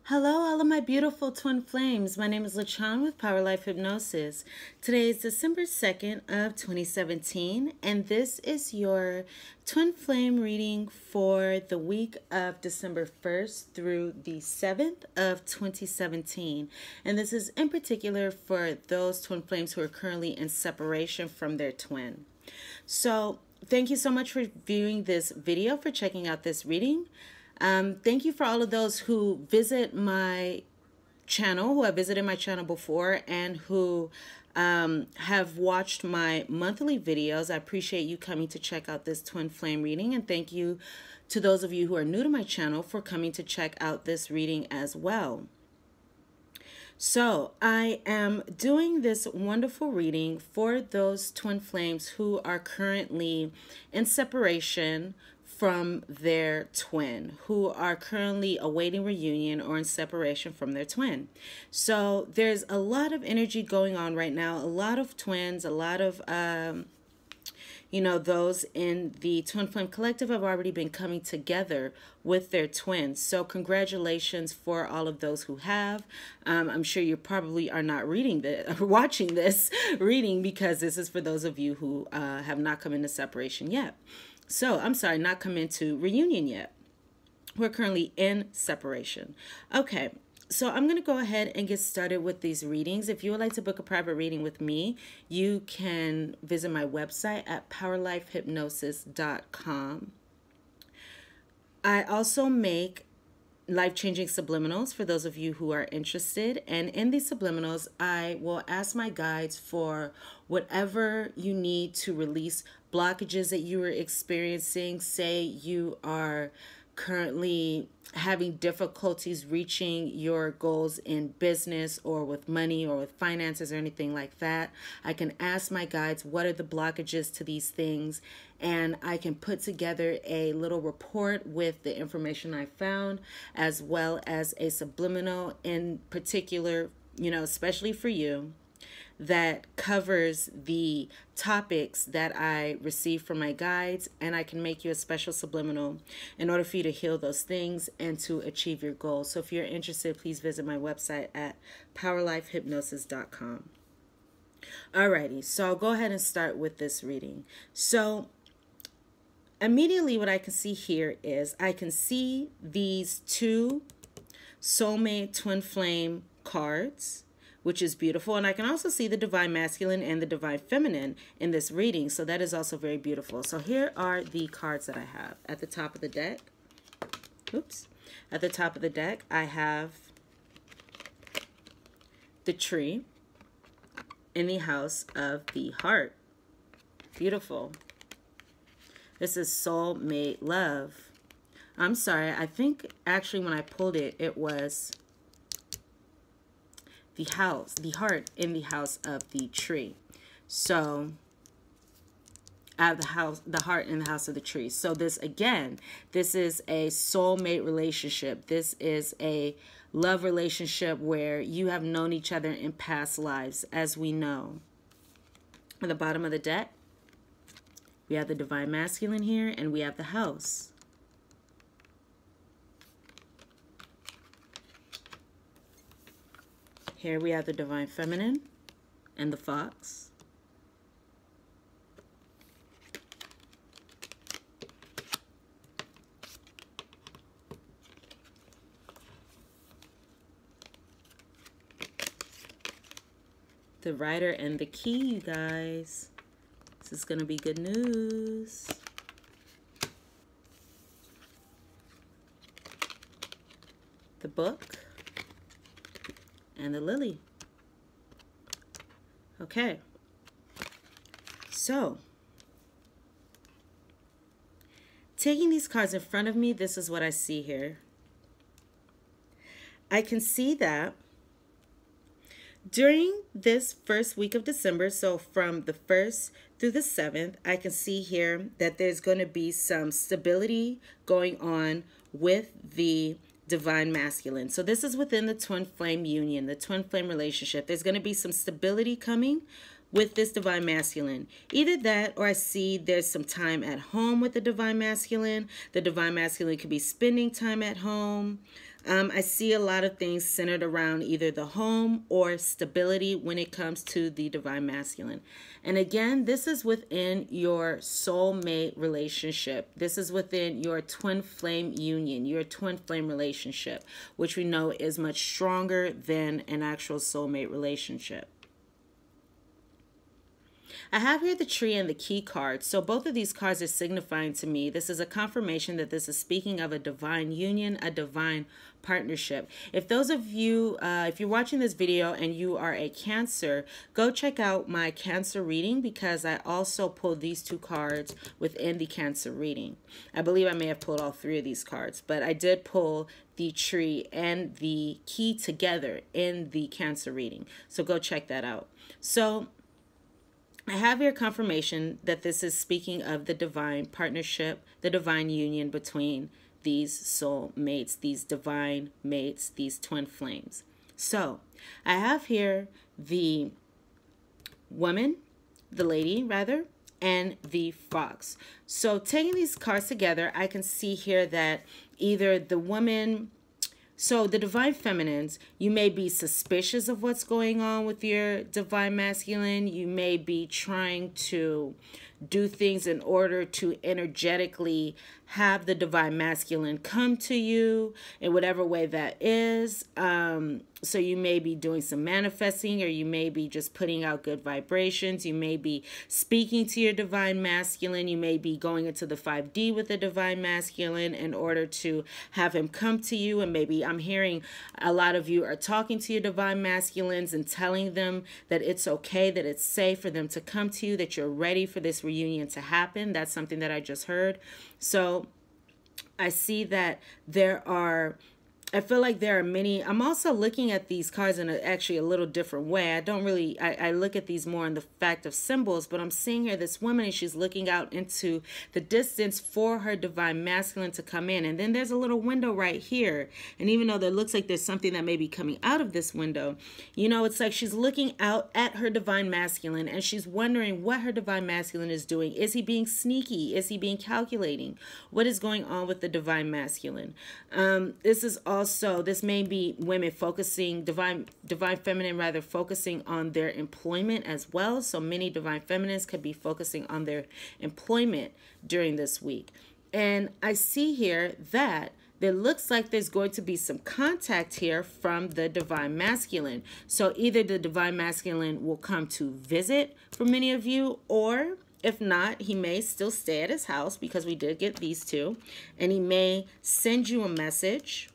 Hello, all of my beautiful twin flames. My name is LaChan with Power Life Hypnosis. Today is December 2nd of 2017, and this is your twin flame reading for the week of December 1st through the 7th of 2017. And this is in particular for those twin flames who are currently in separation from their twin. So thank you so much for viewing this video, for checking out this reading. Thank you for all of those who visit my channel, who have visited my channel before, and who have watched my monthly videos. I appreciate you coming to check out this twin flame reading, and thank you to those of you who are new to my channel for coming to check out this reading as well. So I am doing this wonderful reading for those twin flames who are currently in separation from their twin, who are currently awaiting reunion or in separation from their twin. So there's a lot of energy going on right now, a lot of twins, a lot of those in the Twin Flame Collective have already been coming together with their twins. So congratulations for all of those who have. I'm sure you probably are not watching this reading, because this is for those of you who have not come into separation yet. So, I'm sorry, not come into reunion yet. We're currently in separation. Okay, so I'm going to go ahead and get started with these readings. If you would like to book a private reading with me, you can visit my website at powerlifehypnosis.com. I also make life-changing subliminals for those of you who are interested, and in these subliminals I will ask my guides for whatever you need to release blockages that you are experiencing. Say you are currently having difficulties reaching your goals in business or with money or with finances or anything like that. I can ask my guides what are the blockages to these things, and I can put together a little report with the information I found, as well as a subliminal in particular, especially for you, that covers the topics that I receive from my guides, and I can make you a special subliminal in order for you to heal those things and to achieve your goals. So if you're interested, please visit my website at powerlifehypnosis.com. Alrighty, so I'll go ahead and start with this reading. So immediately what I can see here is I can see these two soulmate twin flame cards, which is beautiful. And I can also see the divine masculine and the divine feminine in this reading. So that is also very beautiful. So here are the cards that I have at the top of the deck. Oops. At the top of the deck, I have the tree in the house of the heart. Beautiful. This is soulmate love. I'm sorry. I think actually when I pulled it, it was the heart in the house of the tree. So I have the heart in the house of the tree. So this, again, this is a soulmate relationship. This is a love relationship where you have known each other in past lives, as we know. At the bottom of the deck, we have the divine masculine here, and we have the house. Here we have the divine feminine and the fox. The rider and the key, you guys. This is going to be good news. The book. And the lily. Okay. So, taking these cards in front of me, this is what I see here. I can see that during this first week of December, so from the 1st through the 7th, I can see here that there's going to be some stability going on with the divine masculine. So this is within the twin flame union, the twin flame relationship. There's going to be some stability coming with this divine masculine. Either that, or I see there's some time at home with the divine masculine. The divine masculine could be spending time at home. I see a lot of things centered around either the home or stability when it comes to the divine masculine. And again, this is within your soulmate relationship. This is within your twin flame union, your twin flame relationship, which we know is much stronger than an actual soulmate relationship. I have here the tree and the key cards. So both of these cards are signifying to me, this is a confirmation that this is speaking of a divine union, a divine partnership. If those of you, if you're watching this video and you are a Cancer, go check out my Cancer reading, because I also pulled these two cards within the Cancer reading. I believe I may have pulled all three of these cards, but I did pull the tree and the key together in the Cancer reading. So go check that out. So I have here confirmation that this is speaking of the divine partnership, the divine union between these soul mates, these divine mates, these twin flames. So I have here the woman, the lady rather, and the fox. So taking these cards together, I can see here that either the woman, so the divine feminines, you may be suspicious of what's going on with your divine masculine. You may be trying to do things in order to energetically have the divine masculine come to you in whatever way that is. So you may be doing some manifesting, or you may be just putting out good vibrations. You may be speaking to your divine masculine. You may be going into the 5D with the divine masculine in order to have him come to you. And maybe I'm hearing a lot of you are talking to your divine masculines and telling them that it's okay, that it's safe for them to come to you, that you're ready for this reunion to happen. That's something that I just heard. So I see that I feel like there are many. I'm also looking at these cards in actually a little different way. I look at these more in the fact of symbols, but I'm seeing here this woman, and she's looking out into the distance for her divine masculine to come in. And then there's a little window right here. And even though there looks like there's something that may be coming out of this window, you know, it's like she's looking out at her divine masculine, and she's wondering what her divine masculine is doing. Is he being sneaky? Is he being calculating? What is going on with the divine masculine? This may be women focusing, divine feminine rather, focusing on their employment as well. So many divine feminines could be focusing on their employment during this week. And I see here that there looks like there's going to be some contact here from the divine masculine. So either the divine masculine will come to visit for many of you, or if not, he may still stay at his house, because we did get these two, and he may send you a message.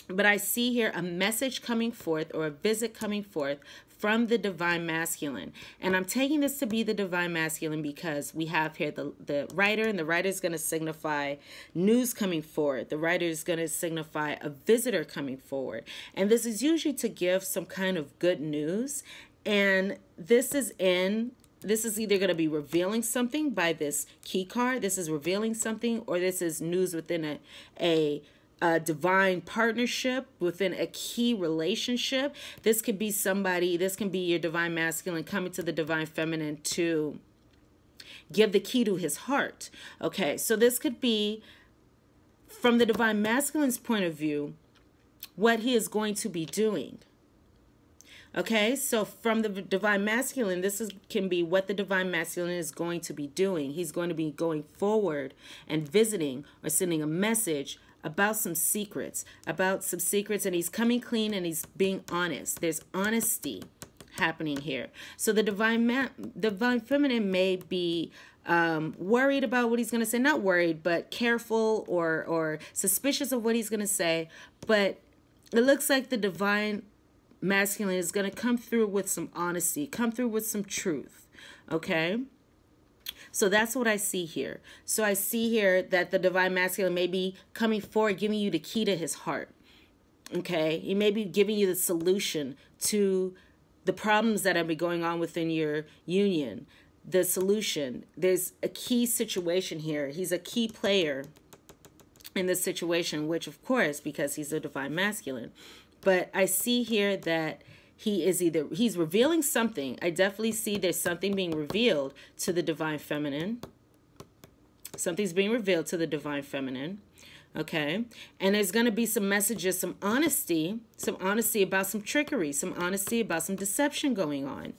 But I see here a message coming forth, or a visit coming forth from the divine masculine. And I'm taking this to be the divine masculine because we have here the writer, and the writer is going to signify news coming forward. The writer is going to signify a visitor coming forward. And this is usually to give some kind of good news. And this is either going to be revealing something by this key card. This is revealing something, or this is news within a divine partnership, within a key relationship. This could be somebody, this can be your divine masculine coming to the divine feminine to give the key to his heart. Okay, so this could be, from the divine masculine's point of view, what he is going to be doing. Okay, so from the divine masculine, can be what the divine masculine is going to be doing. He's going to be going forward and visiting or sending a message about some secrets, and he's coming clean, and he's being honest. There's honesty happening here. So the divine feminine may be worried about what he's going to say. Not worried, but careful or suspicious of what he's going to say. But it looks like the divine masculine is going to come through with some honesty, come through with some truth. Okay? So that's what I see here. So I see here that the divine masculine may be coming forward, giving you the key to his heart. Okay? He may be giving you the solution to the problems that have been going on within your union. The solution. There's a key situation here. He's a key player in this situation, which of course, because he's a divine masculine. But I see here that he's revealing something. I definitely see there's something being revealed to the divine feminine. Something's being revealed to the divine feminine. Okay. And there's going to be some messages, some honesty about some trickery, some honesty about some deception going on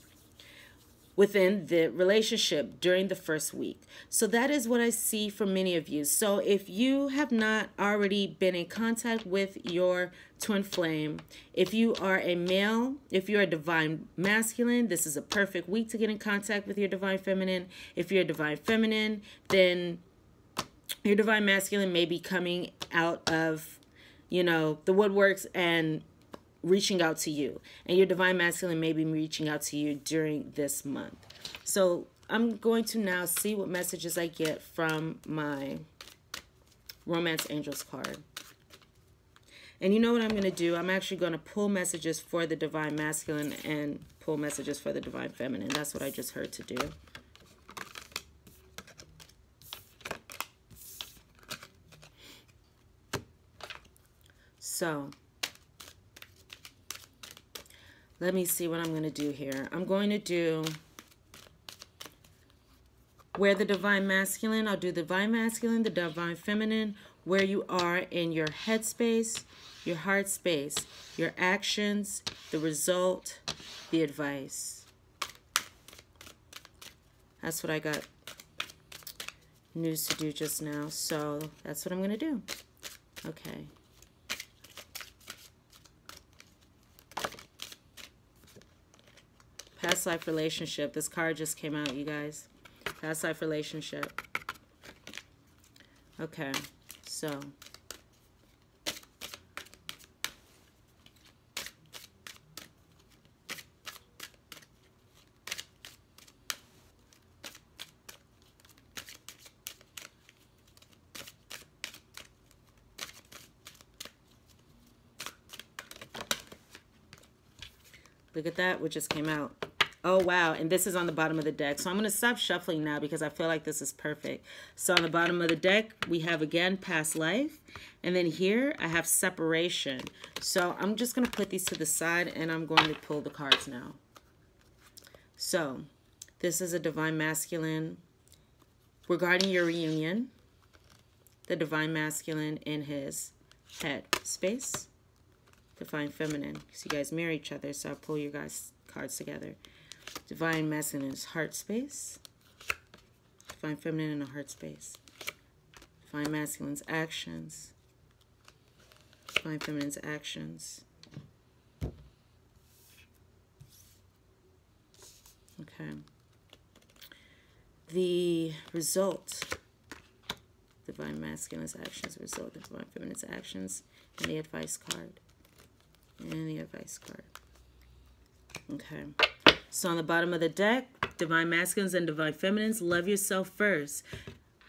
within the relationship during the first week. So that is what I see for many of you. So if you have not already been in contact with your twin flame, if you are a male, if you're a divine masculine, this is a perfect week to get in contact with your divine feminine. If you're a divine feminine, then your divine masculine may be coming out of, the woodworks and reaching out to you. And your divine masculine may be reaching out to you during this month. So I'm going to now see what messages I get from my Romance Angels card. And you know what I'm going to do? I'm actually going to pull messages for the divine masculine and pull messages for the divine feminine. That's what I just heard to do. So let me see what I'm going to do here. I'm going to do where the divine masculine, I'll do the divine masculine, the divine feminine, where you are in your head space, your heart space, your actions, the result, the advice. That's what I got news to do just now. So that's what I'm going to do. Okay. Past life relationship. This card just came out, you guys. Past life relationship. Okay, so. Look at that, what just came out. Oh, wow. And this is on the bottom of the deck. So I'm going to stop shuffling now because I feel like this is perfect. So on the bottom of the deck, we have, again, past life. And then here, I have separation. So I'm just going to put these to the side, and I'm going to pull the cards now. So this is a divine masculine regarding your reunion. The divine masculine in his head space. Divine feminine. Because you guys mirror each other, so I'll pull your guys' cards together. Divine masculine is heart space. Divine feminine in a heart space. Divine masculine's actions. Divine feminine's actions. Okay. The result. Divine masculine's actions. Result. Divine feminine's actions. And the advice card. And the advice card. Okay. So on the bottom of the deck, divine masculines and divine feminines, love yourself first.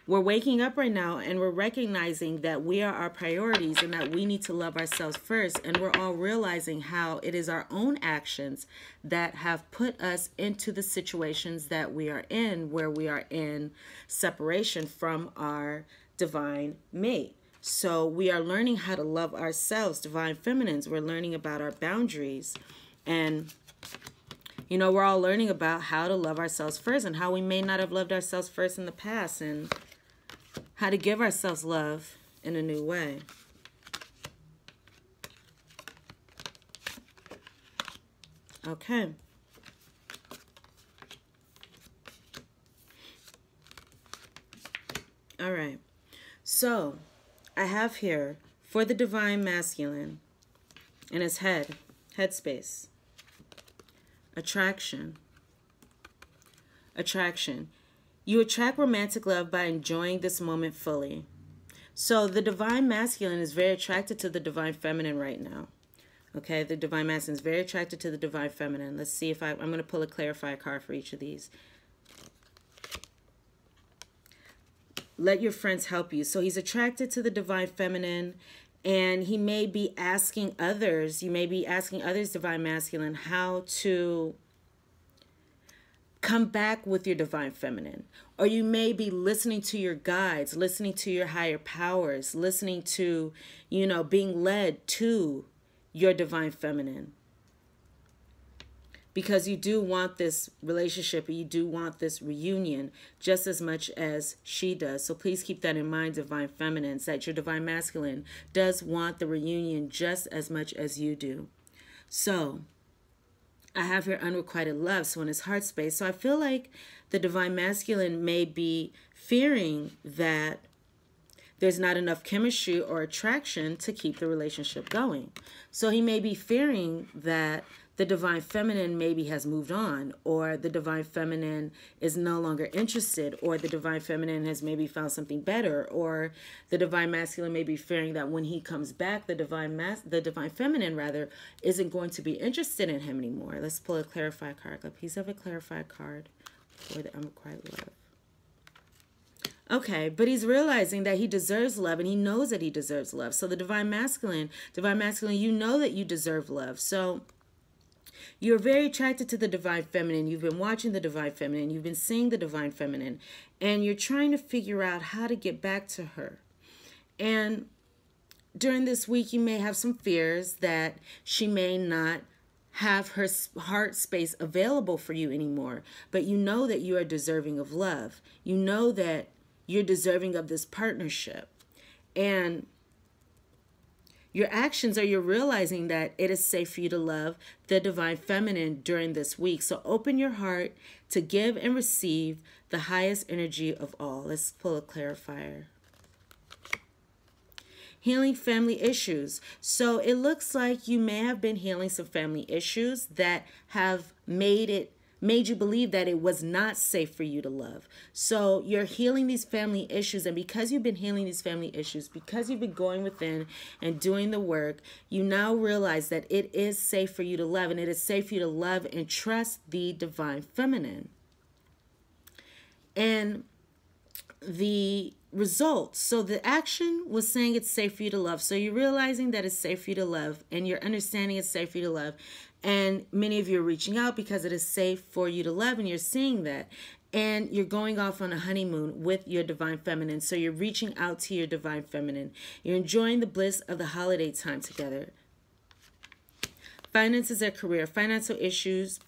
We're waking up right now and we're recognizing that we are our priorities and that we need to love ourselves first. And we're all realizing how it is our own actions that have put us into the situations that we are in, where we are in separation from our divine mate. So we are learning how to love ourselves, divine feminines. We're learning about our boundaries. And we're all learning about how to love ourselves first and how we may not have loved ourselves first in the past and how to give ourselves love in a new way. Okay. All right. So I have here for the divine masculine in his headspace. Attraction. Attraction. You attract romantic love by enjoying this moment fully. So the divine masculine is very attracted to the divine feminine right now. Okay, the divine masculine is very attracted to the divine feminine. Let's see if I'm going to pull a clarifier card for each of these. Let your friends help you. So he's attracted to the divine feminine, and he may be asking others, you may be asking others, divine masculine, how to come back with your divine feminine. Or you may be listening to your guides, listening to your higher powers, listening to, being led to your divine feminine. because you do want this relationship, or you do want this reunion just as much as she does. So please keep that in mind, Divine Feminines, that your Divine Masculine does want the reunion just as much as you do. So I have here unrequited love, so in his heart space. So I feel like the Divine Masculine may be fearing that there's not enough chemistry or attraction to keep the relationship going. So he may be fearing that the Divine Feminine maybe has moved on, or the Divine Feminine is no longer interested, or the Divine Feminine has maybe found something better, or the Divine Masculine may be fearing that when he comes back, the Divine Feminine rather isn't going to be interested in him anymore. Let's pull a clarified card. Please have a clarified card for the unrequited love. Okay, but he's realizing that he deserves love, and he knows that he deserves love. So the Divine Masculine, you know that you deserve love. So you're very attracted to the Divine Feminine. You've been watching the Divine Feminine. You've been seeing the Divine Feminine. And you're trying to figure out how to get back to her. And during this week, you may have some fears that she may not have her heart space available for you anymore. But you know that you are deserving of love. You know that you're deserving of this partnership. And your actions are you're realizing that it is safe for you to love the Divine Feminine during this week. So open your heart to give and receive the highest energy of all. Let's pull a clarifier. Healing family issues. So it looks like you may have been healing some family issues that have made you believe that it was not safe for you to love. So you're healing these family issues, and because you've been healing these family issues, because you've been going within and doing the work, you now realize that it is safe for you to love, and it is safe for you to love and trust the Divine Feminine. And the results. So the action was saying it's safe for you to love. So you're realizing that it's safe for you to love, and you're understanding it's safe for you to love. And many of you are reaching out because it is safe for you to love, and you're seeing that. And you're going off on a honeymoon with your Divine Feminine. So you're reaching out to your Divine Feminine. You're enjoying the bliss of the holiday time together. Finances or career. Financial issues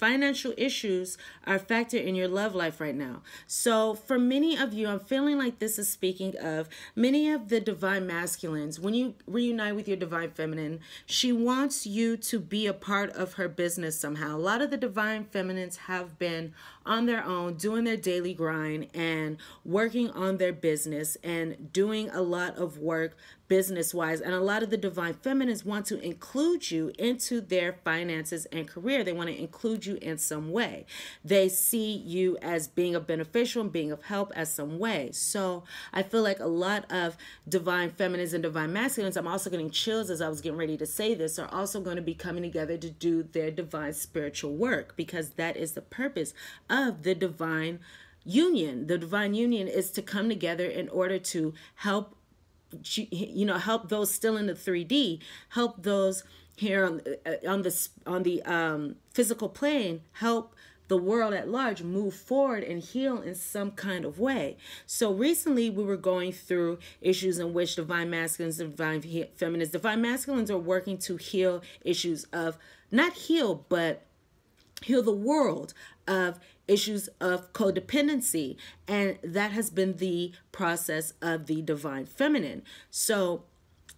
are a factor in your love life right now. So for many of you, I'm feeling like this is speaking of many of the Divine Masculines. When you reunite with your Divine Feminine, she wants you to be a part of her business somehow. A lot of the Divine Feminines have been on their own, doing their daily grind and working on their business and doing a lot of work business-wise. And a lot of the Divine Feminines want to include you into their finances and career. They want to include you in some way. They see you as being beneficial and being of help as some way. So I feel like a lot of Divine Feminines and Divine Masculines, I'm also getting chills as I was getting ready to say this, are also going to be coming together to do their divine spiritual work, because that is the purpose of the divine union. The divine union is to come together in order to help help those still in the 3D, help those here on the physical plane, help the world at large move forward and heal in some kind of way. So recently we were going through issues in which Divine Masculines and Divine Feminines, Divine Masculines are working to heal issues of, not heal, but heal the world of issues of codependency, and that has been the process of the Divine Feminine. So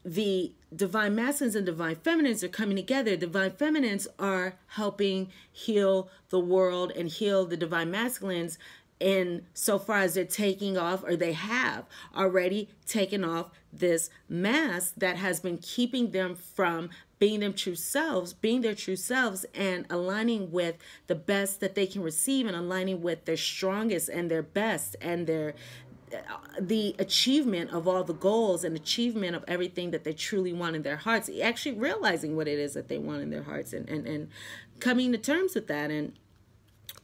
the Divine Masculines and Divine Feminines are coming together. Divine Feminines are helping heal the world and heal the Divine Masculines in so far as they're taking off, or they have already taken off, this mask that has been keeping them from being their true selves, and aligning with the best that they can receive, and aligning with their strongest and their best and the achievement of all the goals and achievement of everything that they truly want in their hearts, actually realizing what it is that they want in their hearts, and coming to terms with that, and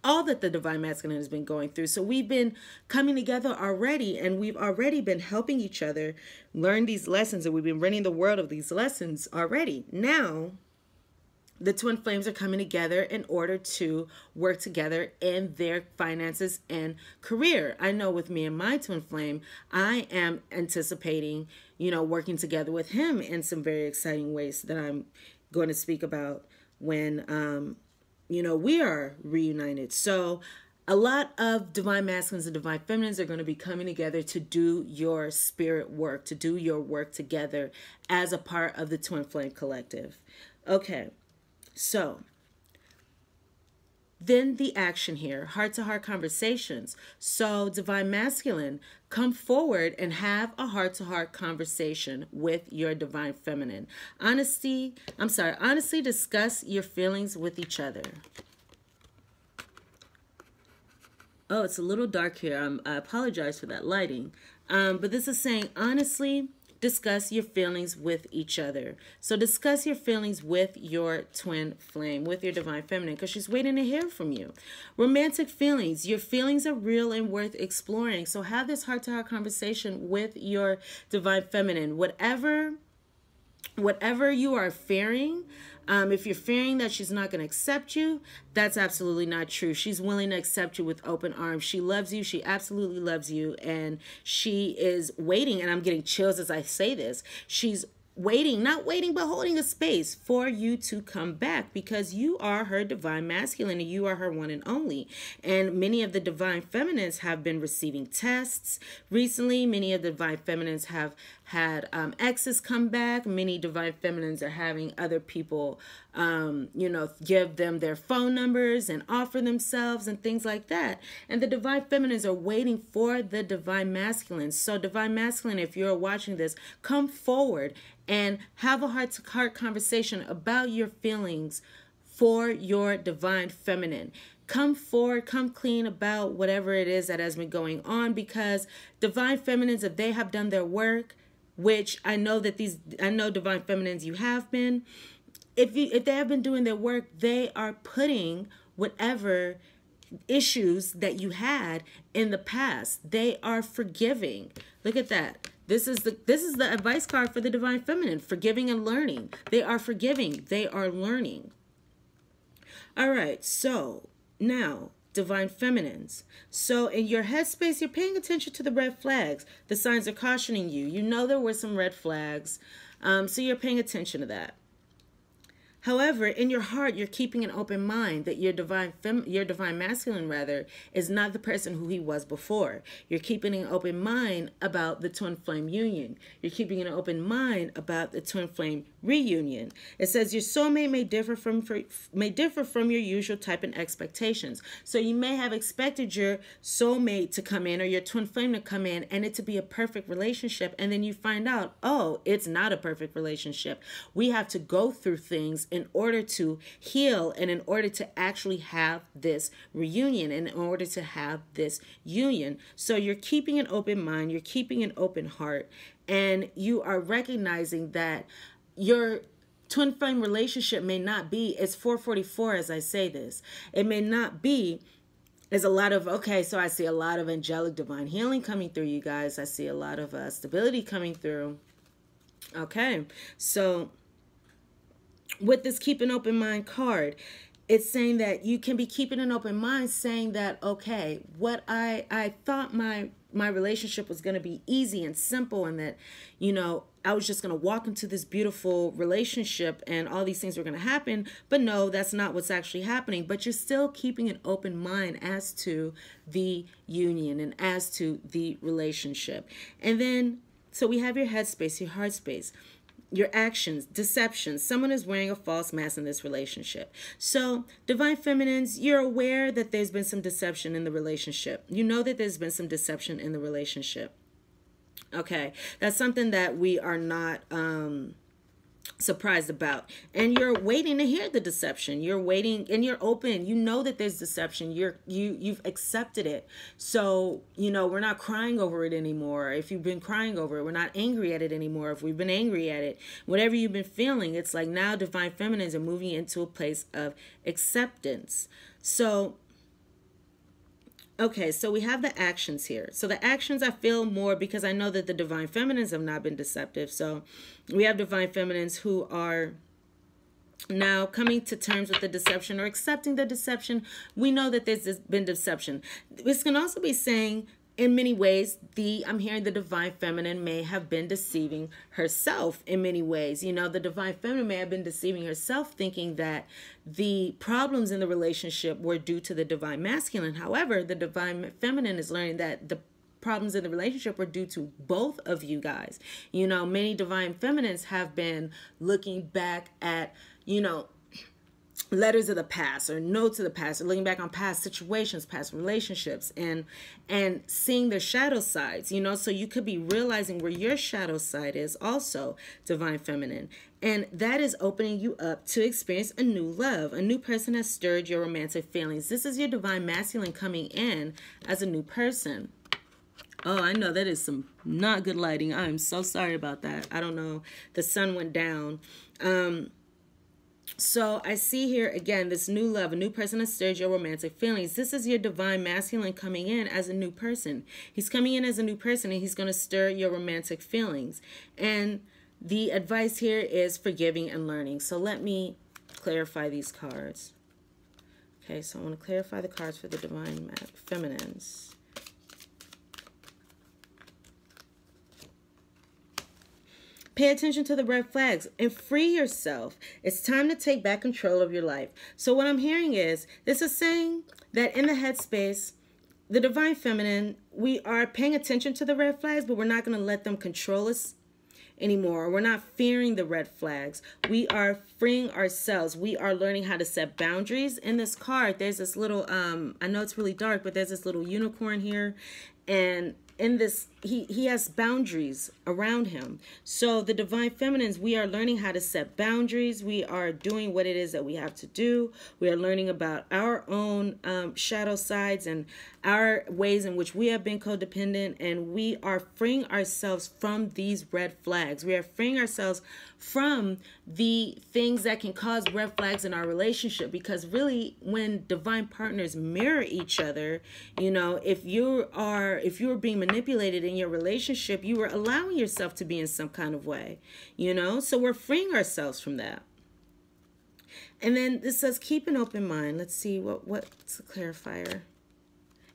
all that the Divine Masculine has been going through. So we've been coming together already, and we've already been helping each other learn these lessons, and we've been running the world of these lessons already. Now, the twin flames are coming together in order to work together in their finances and career. I know with me and my twin flame, I am anticipating, working together with him in some very exciting ways that I'm going to speak about when, we are reunited. So a lot of divine masculines and divine feminines are going to be coming together to do your spirit work, to do your work together as a part of the Twin Flame Collective. Okay, so then the action here, heart-to-heart conversations. So divine masculine, come forward and have a heart-to-heart conversation with your divine feminine. Honestly discuss your feelings with each other. Oh, it's a little dark here. I apologize for that lighting. But this is saying, honestly, discuss your feelings with each other. So discuss your feelings with your twin flame, with your divine feminine, because she's waiting to hear from you. Romantic feelings. Your feelings are real and worth exploring. So have this heart-to-heart conversation with your divine feminine. Whatever you are fearing, if you're fearing that she's not going to accept you, that's absolutely not true. She's willing to accept you with open arms. She loves you. She absolutely loves you. And she is waiting, and I'm getting chills as I say this. She's waiting, not waiting, but holding a space for you to come back, because you are her divine masculine and you are her one and only. And many of the divine feminines have been receiving tests recently. Many of the divine feminines have had exes come back. Many divine feminines are having other people give them their phone numbers and offer themselves and things like that. And the divine feminines are waiting for the divine masculine. So divine masculine, if you're watching this, come forward and have a heart-to-heart conversation about your feelings for your divine feminine. Come forward, come clean about whatever it is that has been going on, because divine feminines, if they have done their work, which I know divine feminines you have been, if they have been doing their work, they are putting whatever issues that you had in the past, they are forgiving. Look at that. This is the advice card for the divine feminine, forgiving and learning. They are forgiving. They are learning. All right. So now, divine feminines. So in your headspace, you're paying attention to the red flags. The signs are cautioning you. You know there were some red flags. So you're paying attention to that. However, in your heart, you're keeping an open mind that your divine masculine is not the person who he was before. You're keeping an open mind about the twin flame union. You're keeping an open mind about the twin flame reunion. It says your soulmate may differ from your usual type and expectations. So you may have expected your soulmate to come in or your twin flame to come in and it to be a perfect relationship, and then you find out, oh, it's not a perfect relationship. We have to go through things in order to heal and in order to actually have this reunion and in order to have this union. So you're keeping an open mind, you're keeping an open heart, and you are recognizing that your twin flame relationship may not be, it's 444 as I say this, it may not be, there's a lot of, okay, so I see a lot of angelic divine healing coming through, you guys. I see a lot of stability coming through. Okay, so with this keep an open mind card, it's saying that you can be keeping an open mind, saying that, okay, what I thought my relationship was going to be easy and simple, and that, I was just going to walk into this beautiful relationship and all these things were going to happen. But no, that's not what's actually happening. But you're still keeping an open mind as to the union and as to the relationship. And then, so we have your headspace, your heart space, your actions, deception. Someone is wearing a false mask in this relationship. So divine feminines, you're aware that there's been some deception in the relationship. You know that there's been some deception in the relationship. Okay, that's something that we are not surprised about. And you're waiting to hear the deception. You're waiting and you're open. You know that there's deception. You've accepted it. So, we're not crying over it anymore. If you've been crying over it, we're not angry at it anymore. If we've been angry at it, whatever you've been feeling, it's like now divine feminines are moving into a place of acceptance. So, okay, so we have the actions here. So the actions I feel more because I know that the divine feminines have not been deceptive. So we have divine feminines who are now coming to terms with the deception or accepting the deception. We know that there's been deception. This can also be saying in many ways, I'm hearing the divine feminine may have been deceiving herself in many ways. You know, the divine feminine may have been deceiving herself, thinking that the problems in the relationship were due to the divine masculine. However, the divine feminine is learning that the problems in the relationship were due to both of you guys. You know, many divine feminines have been looking back at, you know, letters of the past or notes of the past, or looking back on past situations, past relationships, and seeing their shadow sides, you know. So you could be realizing where your shadow side is also divine feminine, and that is opening you up to experience a new love. A new person has stirred your romantic feelings. This is your divine masculine coming in as a new person. Oh, I know that is some not good lighting. I'm so sorry about that. I don't know. The sun went down. So I see here again, this new love, a new person has stirred your romantic feelings. This is your divine masculine coming in as a new person. He's coming in as a new person, and he's going to stir your romantic feelings. And the advice here is forgiving and learning. So let me clarify these cards. Okay, so I want to clarify the cards for the divine feminines. Pay attention to the red flags and free yourself. It's time to take back control of your life. So what I'm hearing is, this is saying that in the headspace, the divine feminine, we are paying attention to the red flags, but we're not going to let them control us anymore. We're not fearing the red flags. We are freeing ourselves. We are learning how to set boundaries. In this card, there's this little, I know it's really dark, but there's this little unicorn here. And in this, he has boundaries around him. So the divine feminines, we are learning how to set boundaries. We are doing what it is that we have to do. We are learning about our own shadow sides and our ways in which we have been codependent, and we are freeing ourselves from these red flags. We are freeing ourselves from the things that can cause red flags in our relationship, because really, when divine partners mirror each other, you know, if you're being manipulated in your relationship, you are allowing yourself to be in some kind of way, you know. So we're freeing ourselves from that. And then this says keep an open mind. Let's see what's the clarifier.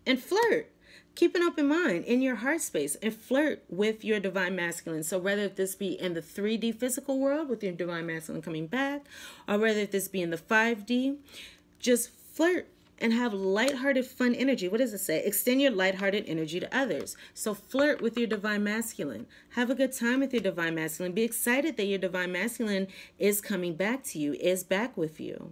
And flirt. Keep an open mind in your heart space and flirt with your divine masculine. So whether this be in the 3D physical world with your divine masculine coming back, or whether this be in the 5D, just flirt and have lighthearted, fun energy. What does it say? Extend your lighthearted energy to others. So flirt with your divine masculine. Have a good time with your divine masculine. Be excited that your divine masculine is coming back to you, is back with you.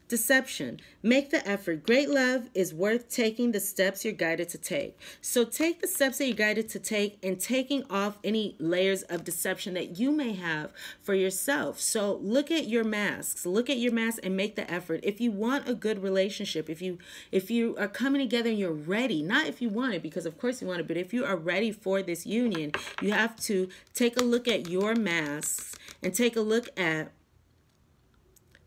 Deception. Make the effort. Great love is worth taking the steps you're guided to take. So take the steps that you're guided to take, and taking off any layers of deception that you may have for yourself. So look at your masks. Look at your masks and make the effort. If you want a good relationship, if you are coming together and you're ready, not if you want it, because of course you want it, but if you are ready for this union, you have to take a look at your masks and take a look at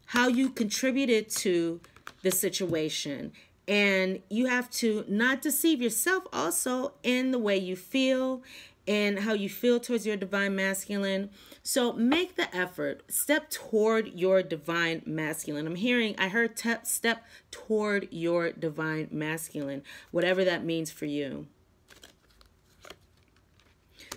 how you contributed to the situation. And you have to not deceive yourself also in the way you feel and how you feel towards your divine masculine. So make the effort. Step toward your divine masculine. I heard step toward your divine masculine, whatever that means for you.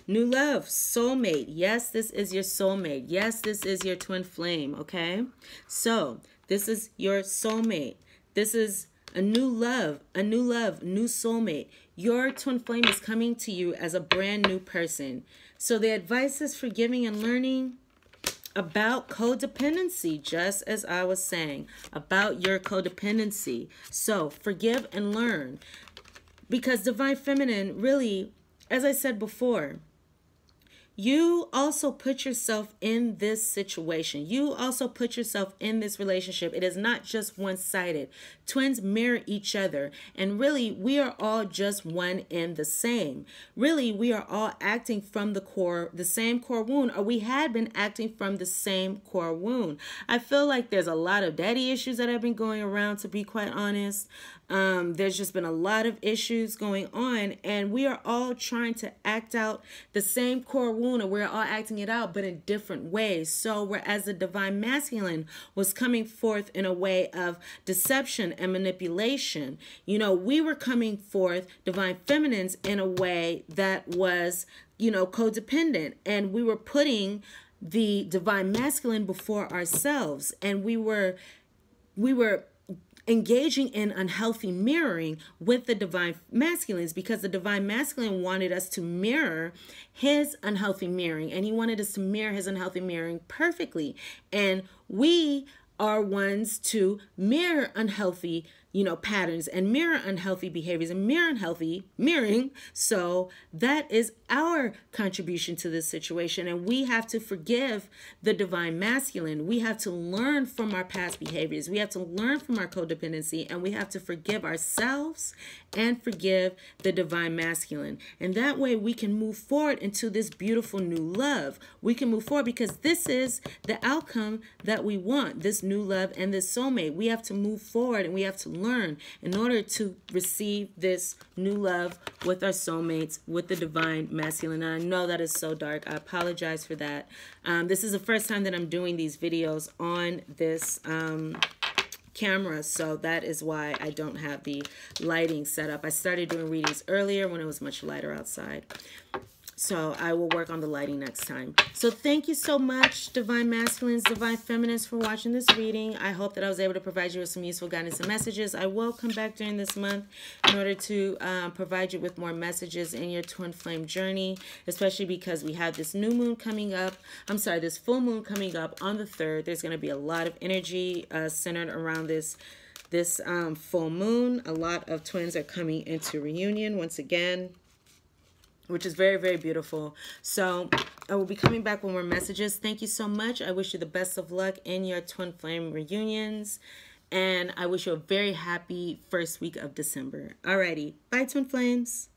New love, soulmate. Yes, this is your soulmate. Yes, this is your twin flame, okay? So this is your soulmate. This is a new love, new soulmate. Your twin flame is coming to you as a brand new person. So the advice is forgiving and learning about codependency, just as I was saying, about your codependency. So forgive and learn. Because divine feminine, really, as I said before, you also put yourself in this situation. You also put yourself in this relationship. It is not just one-sided. Twins mirror each other. And really, we are all just one and the same. Really, we are all acting from the same core wound, or we had been acting from the same core wound. I feel like there's a lot of daddy issues that have been going around, to be quite honest. There's just been a lot of issues going on, and we are all trying to act out the same core wound moon, and we're all acting it out, but in different ways. So whereas the divine masculine was coming forth in a way of deception and manipulation, we were coming forth, divine feminines, in a way that was, codependent, and we were putting the divine masculine before ourselves, and we were engaging in unhealthy mirroring with the divine masculines, because the divine masculine wanted us to mirror his unhealthy mirroring, and he wanted us to mirror his unhealthy mirroring perfectly. And we are ones to mirror unhealthy patterns and mirror unhealthy behaviors and mirror unhealthy mirroring. So that is our contribution to this situation. And we have to forgive the divine masculine. We have to learn from our past behaviors. We have to learn from our codependency, and we have to forgive ourselves and forgive the divine masculine. And that way we can move forward into this beautiful new love. We can move forward because this is the outcome that we want, this new love and this soulmate. We have to move forward, and we have to learn in order to receive this new love with our soulmates, with the divine masculine. And I know that is so dark. I apologize for that. This is the first time that I'm doing these videos on this camera, so that is why I don't have the lighting set up. I started doing readings earlier when it was much lighter outside. So I will work on the lighting next time. So thank you so much, Divine Masculines, Divine Feminines, for watching this reading. I hope that I was able to provide you with some useful guidance and messages. I will come back during this month in order to provide you with more messages in your twin flame journey, especially because we have this new moon coming up. This full moon coming up on the 3rd. There's going to be a lot of energy centered around this full moon. A lot of twins are coming into reunion once again, which is very, very beautiful. So I will be coming back with more messages. Thank you so much. I wish you the best of luck in your twin flame reunions. And I wish you a very happy first week of December. Alrighty. Bye, twin flames.